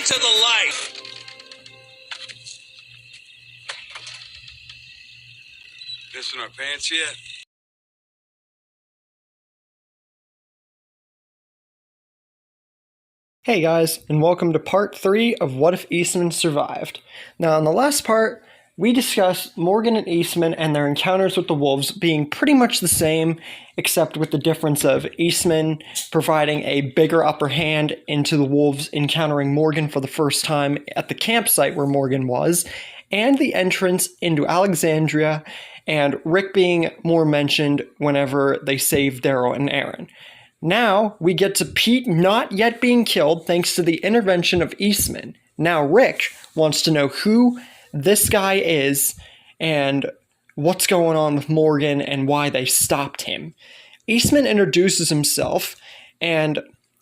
into the light. Pissing our pants yet? Hey guys, and welcome to part 3 of What If Eastman Survived. Now, in the last part, we discussed Morgan and Eastman and their encounters with the wolves being pretty much the same, except with the difference of Eastman providing a bigger upper hand into the wolves encountering Morgan for the first time at the campsite where Morgan was, and the entrance into Alexandria, and Rick being more mentioned whenever they saved Daryl and Aaron. Now, we get to Pete not yet being killed thanks to the intervention of Eastman. Now Rick wants to know who this guy is and what's going on with Morgan and why they stopped him. Eastman introduces himself and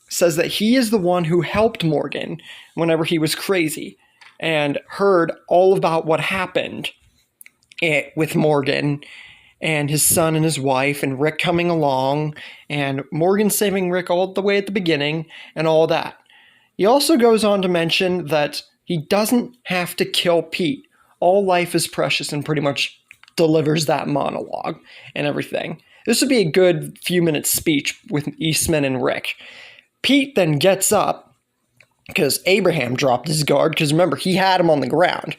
says that he is the one who helped Morgan whenever he was crazy and heard all about what happened with Morgan and his son and his wife, and Rick coming along, and Morgan saving Rick all the way at the beginning, and all that. He also goes on to mention that he doesn't have to kill Pete. All life is precious, and pretty much delivers that monologue and everything. This would be a good few-minute speech with Eastman and Rick. Pete then gets up, because Abraham dropped his guard, because remember, he had him on the ground.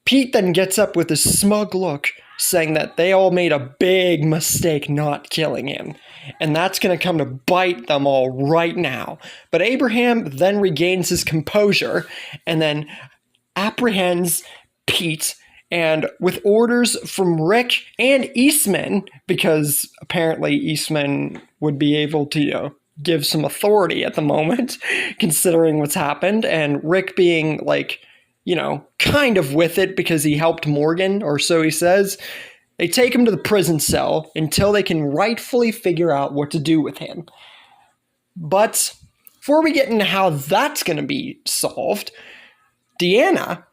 Pete then gets up with a smug look, saying that they all made a big mistake not killing him, and that's going to come to bite them all right now. But Abraham then regains his composure and then apprehends Pete, and with orders from Rick and Eastman, because apparently Eastman would be able to, give some authority at the moment, considering what's happened, and Rick being like, kind of with it because he helped Morgan, or so he says. They take him to the prison cell until they can rightfully figure out what to do with him. But before we get into how that's going to be solved, Deanna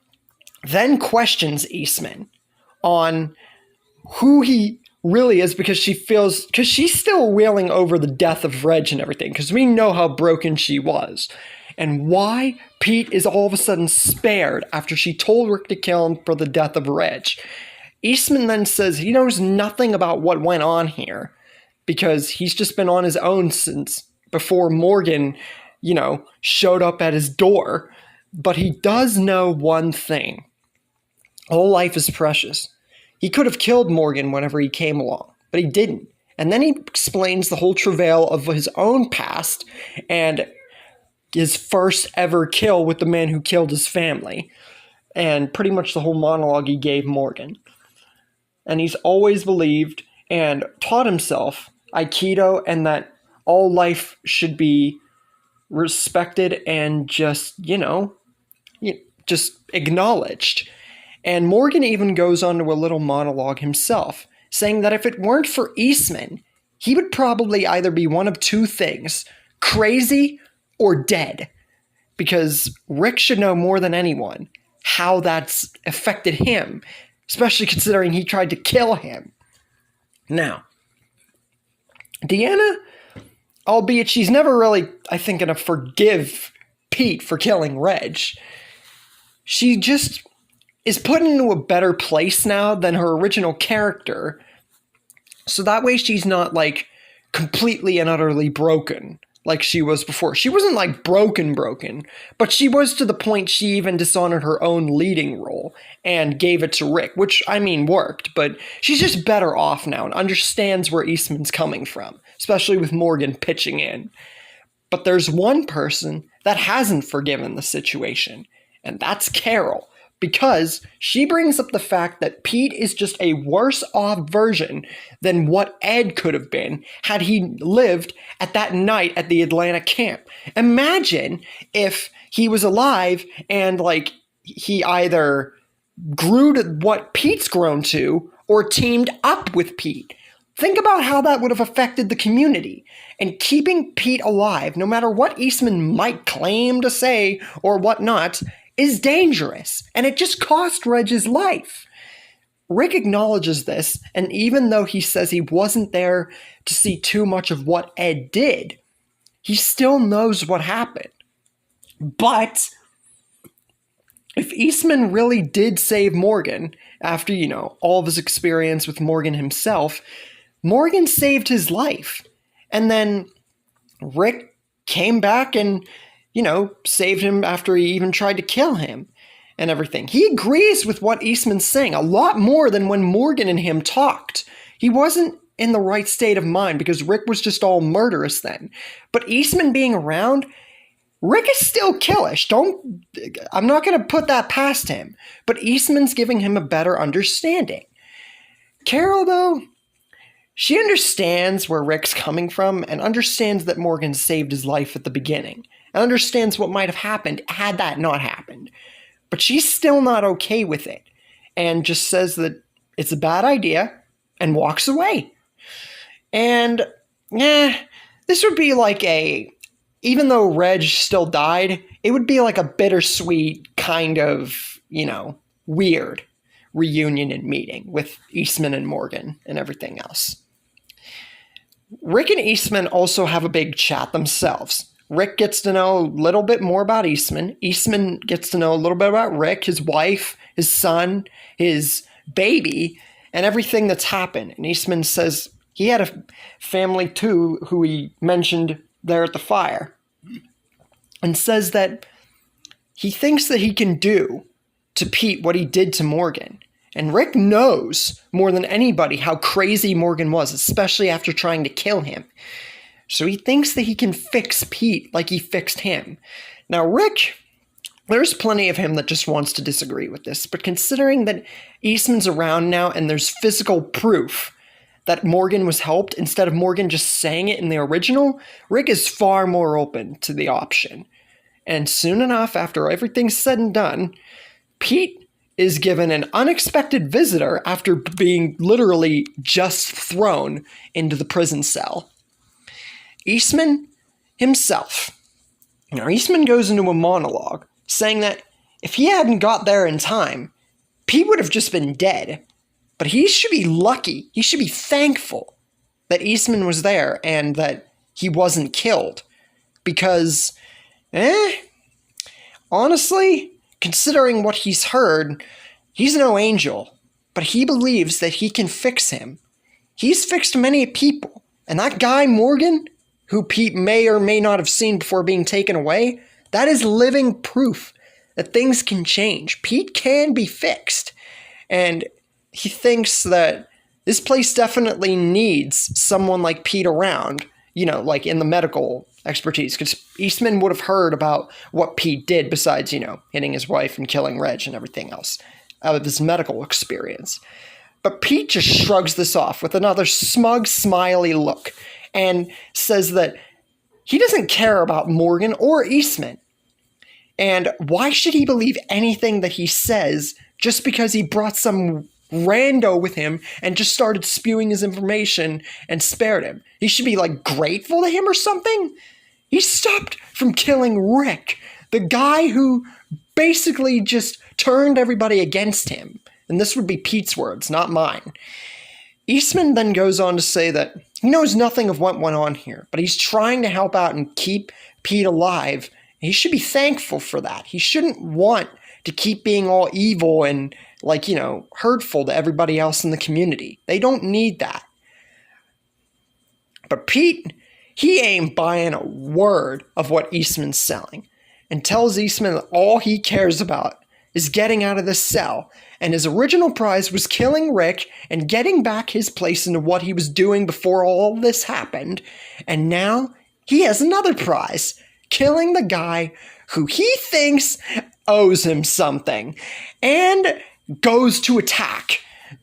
then questions Eastman on who he really is, because she's still reeling over the death of Reg and everything, because we know how broken she was. And why Pete is all of a sudden spared after she told Rick to kill him for the death of Reg. Eastman then says he knows nothing about what went on here because he's just been on his own since before Morgan, showed up at his door. But he does know one thing. All life is precious. He could have killed Morgan whenever he came along, but he didn't. And then he explains the whole travail of his own past and his first ever kill with the man who killed his family, and pretty much the whole monologue he gave Morgan. And he's always believed and taught himself Aikido, and that all life should be respected and just acknowledged. And Morgan even goes on to a little monologue himself, saying that if it weren't for Eastman, he would probably either be one of two things: crazy or dead, because Rick should know more than anyone how that's affected him, especially considering he tried to kill him. Now, Deanna, albeit she's never really, I think, gonna forgive Pete for killing Reg, she just is put into a better place now than her original character, so that way she's not completely and utterly broken like she was before. She wasn't broken, but she was to the point she even dishonored her own leading role and gave it to Rick, which, worked, but she's just better off now and understands where Eastman's coming from, especially with Morgan pitching in. But there's one person that hasn't forgiven the situation, and that's Carol, because she brings up the fact that Pete is just a worse off version than what Ed could have been had he lived at that night at the Atlanta camp. Imagine if he was alive and he either grew to what Pete's grown to or teamed up with Pete. Think about how that would have affected the community. And keeping Pete alive, no matter what Eastman might claim to say or whatnot, is dangerous, and it just cost Reg his life. Rick acknowledges this, and even though he says he wasn't there to see too much of what Ed did, he still knows what happened. But if Eastman really did save Morgan after, all of his experience with Morgan himself, Morgan saved his life. And then Rick came back and, saved him after he even tried to kill him and everything. He agrees with what Eastman's saying a lot more than when Morgan and him talked. He wasn't in the right state of mind because Rick was just all murderous then. But Eastman being around, Rick is still killish. I'm not going to put that past him. But Eastman's giving him a better understanding. Carol, though, she understands where Rick's coming from and understands that Morgan saved his life at the beginning. And understands what might have happened had that not happened. But she's still not okay with it. And just says that it's a bad idea and walks away. And, this would be like even though Reg still died, it would be like a bittersweet kind of, weird reunion and meeting with Eastman and Morgan and everything else. Rick and Eastman also have a big chat themselves. Rick gets to know a little bit more about Eastman. Eastman gets to know a little bit about Rick, his wife, his son, his baby, and everything that's happened. And Eastman says he had a family too who he mentioned there at the fire, and says that he thinks that he can do to Pete what he did to Morgan. And Rick knows more than anybody how crazy Morgan was, especially after trying to kill him. So he thinks that he can fix Pete like he fixed him. Now, Rick, there's plenty of him that just wants to disagree with this, but considering that Eastman's around now and there's physical proof that Morgan was helped instead of Morgan just saying it in the original, Rick is far more open to the option. And soon enough, after everything's said and done, Pete is given an unexpected visitor after being literally just thrown into the prison cell. Eastman himself. Eastman goes into a monologue saying that if he hadn't got there in time, Pete would have just been dead. But he should be lucky. He should be thankful that Eastman was there and that he wasn't killed. Because, honestly, considering what he's heard, he's no angel. But he believes that he can fix him. He's fixed many people. And that guy, Morgan, who Pete may or may not have seen before being taken away, that is living proof that things can change. Pete can be fixed. And he thinks that this place definitely needs someone like Pete around, like in the medical expertise, because Eastman would have heard about what Pete did besides, hitting his wife and killing Reg and everything else out of his medical experience. But Pete just shrugs this off with another smug, smiley look and says that he doesn't care about Morgan or Eastman. And why should he believe anything that he says just because he brought some rando with him and just started spewing his information and spared him? He should be grateful to him or something. He stopped from killing Rick, the guy who basically just turned everybody against him. And this would be Pete's words, not mine. Eastman then goes on to say that he knows nothing of what went on here, but he's trying to help out and keep Pete alive. He should be thankful for that. He shouldn't want to keep being all evil and hurtful to everybody else in the community. They don't need that. But Pete, he ain't buying a word of what Eastman's selling and tells Eastman that all he cares about is getting out of this cell, and his original prize was killing Rick and getting back his place into what he was doing before all this happened, and now he has another prize, killing the guy who he thinks owes him something, and goes to attack.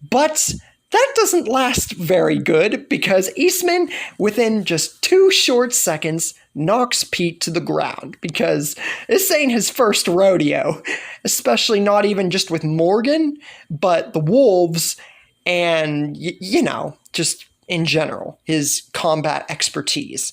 But that doesn't last very good because Eastman, within just 2 short seconds, knocks Pete to the ground because this ain't his first rodeo, especially not even just with Morgan, but the wolves and, just in general, his combat expertise,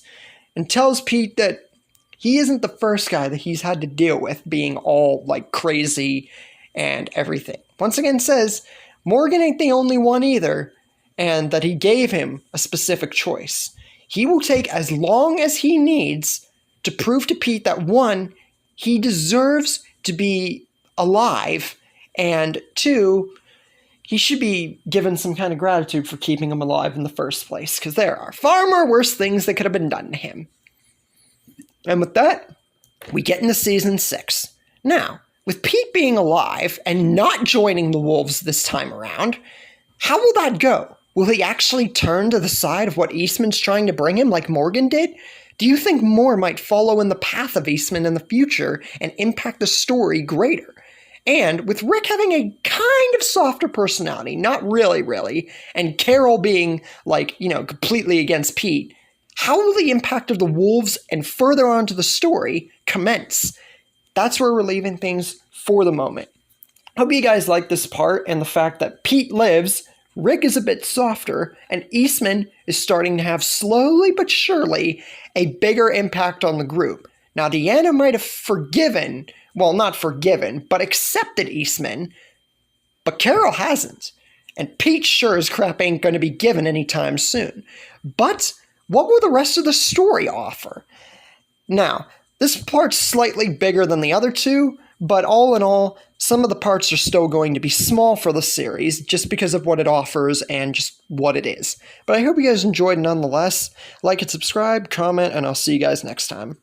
and tells Pete that he isn't the first guy that he's had to deal with being all crazy and everything. Once again says Morgan ain't the only one either, and that he gave him a specific choice. He will take as long as he needs to prove to Pete that, one, he deserves to be alive, and 2, he should be given some kind of gratitude for keeping him alive in the first place, because there are far more worse things that could have been done to him. And with that, we get into season 6. Now, with Pete being alive and not joining the wolves this time around, how will that go? Will he actually turn to the side of what Eastman's trying to bring him like Morgan did? Do you think more might follow in the path of Eastman in the future and impact the story greater? And with Rick having a kind of softer personality, not really, and Carol being completely against Pete, how will the impact of the wolves and further on to the story commence? That's where we're leaving things for the moment. Hope you guys like this part and the fact that Pete lives, Rick is a bit softer, and Eastman is starting to have slowly but surely a bigger impact on the group. Now, Deanna might have not forgiven, but accepted Eastman, but Carol hasn't. And Pete sure as crap ain't going to be given anytime soon. But what will the rest of the story offer? Now, this part's slightly bigger than the other two, but all in all, some of the parts are still going to be small for the series just because of what it offers and just what it is. But I hope you guys enjoyed nonetheless. Like and subscribe, comment, and I'll see you guys next time.